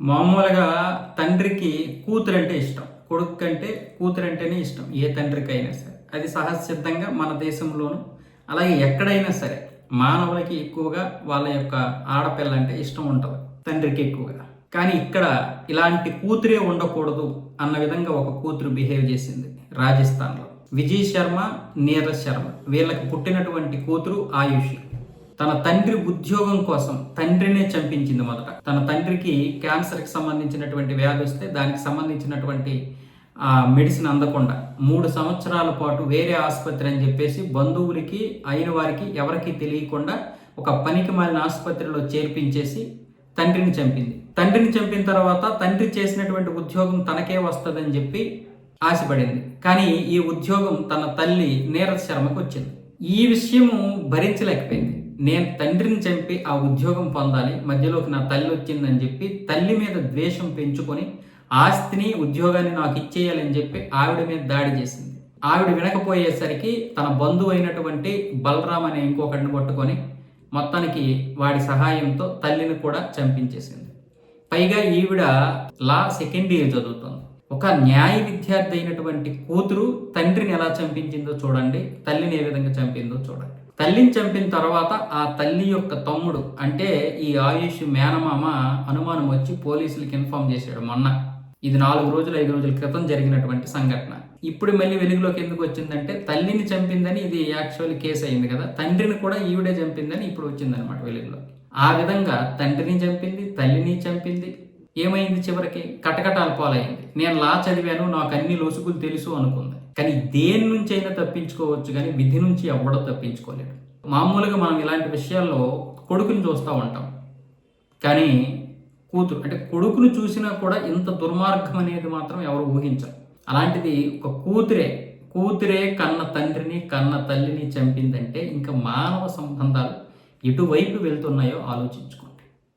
మామూలుగా తండ్రికి కూతురంటే ఇష్టం. కొడుకు కంటే కూతురంటేనే ఇష్టం. ఏ తండ్రికైనా సరే. అది సహజసిద్ధంగా మన దేశంలోను, అలాగే ఎక్కడైనా సరే మానవులకి ఎక్కువగా వాళ్ళ యొక్క ఆడపిల్లంటే ఇష్టం ఉంటది. తండ్రికి ఎక్కువగా. కానీ ఇక్కడ ఇలాంటి కూతురే ఉండకూడదు అన్న విధంగా ఒక కూతురు బిహేవ్ చేసింది రాజస్థాన్‌లో. విజయ్ శర్మ, నీరజ్ శర్మ వీళ్ళకి పుట్టినటువంటి కూతురు ఆయుషి. తన తండ్రి ఉద్యోగం కోసం తండ్రినే చంపించింది మొదట. తన తండ్రికి క్యాన్సర్కి సంబంధించినటువంటి వ్యాధి వస్తే దానికి సంబంధించినటువంటి మెడిసిన్ అందకుండా 3 సంవత్సరాల పాటు వేరే ఆసుపత్రి అని చెప్పేసి బంధువులకి అయిన వారికి ఎవరికీ తెలియకుండా ఒక పనికిమాలిన ఆసుపత్రిలో చేర్పించేసి తండ్రిని చంపింది. తండ్రిని చంపిన తర్వాత తండ్రి చేసినటువంటి ఉద్యోగం తనకే వస్తుందని చెప్పి ఆశపడింది. కానీ ఈ ఉద్యోగం తన తల్లి నీరజ్ శర్మకు వచ్చింది. ఈ విషయము భరించలేకపోయింది. నేను తండ్రిని చంపి ఆ ఉద్యోగం పొందాలి, మధ్యలోకి నా తల్లి వచ్చిందని చెప్పి తల్లి మీద ద్వేషం పెంచుకొని ఆస్తిని ఉద్యోగాన్ని నాకు ఇచ్చేయాలని చెప్పి ఆవిడ మీద దాడి చేసింది. ఆవిడ వినకపోయేసరికి తన బంధువు అయినటువంటి బలరామ్ అనే ఇంకొకటిని పట్టుకొని మొత్తానికి వాడి సహాయంతో తల్లిని కూడా చంపించేసింది. పైగా ఈవిడ లా సెకండ్ ఇయర్ చదువుతుంది. ఒక న్యాయ విద్యార్థి అయినటువంటి కూతురు తండ్రిని ఎలా చంపించిందో చూడండి, తల్లిని ఏ విధంగా చంపిందో చూడండి. తల్లిని చంపిన తర్వాత ఆ తల్లి యొక్క తమ్ముడు అంటే ఈ ఆయుష్ మేనమామ అనుమానం వచ్చి పోలీసులకు ఇన్ఫార్మ్ చేశాడు మొన్న. ఇది 4 రోజులు 5 రోజుల క్రితం జరిగినటువంటి సంఘటన. ఇప్పుడు మళ్ళీ వెలుగులోకి ఎందుకు వచ్చిందంటే తల్లిని చంపిందని ఇది యాక్చువల్లీ కేసు అయింది కదా, తండ్రిని కూడా ఈవిడే చంపిందని ఇప్పుడు వచ్చిందనమాట వెలుగులోకి. ఆ విధంగా తండ్రిని చంపింది, తల్లిని చంపింది. ఏమైంది చివరికి? కటకటాల పాలైంది. నేను లా చదివాను, నాకు అన్ని లొసుగులు తెలుసు అనుకుంది. కానీ దేని నుంచి అయినా తప్పించుకోవచ్చు, కానీ విధి నుంచి ఎవడో తప్పించుకోలేడు. మామూలుగా మనం ఇలాంటి విషయాల్లో కొడుకుని చూస్తూ ఉంటాం, కానీ కూతురు అంటే కొడుకును చూసినా కూడా ఇంత దుర్మార్గం అనేది మాత్రం ఎవరు ఊహించరు. అలాంటిది ఒక కూతురే కన్న తండ్రిని కన్న తల్లిని చంపిందంటే ఇంకా మానవ సంబంధాలు ఎటువైపు వెళ్తున్నాయో ఆలోచించుకోండి.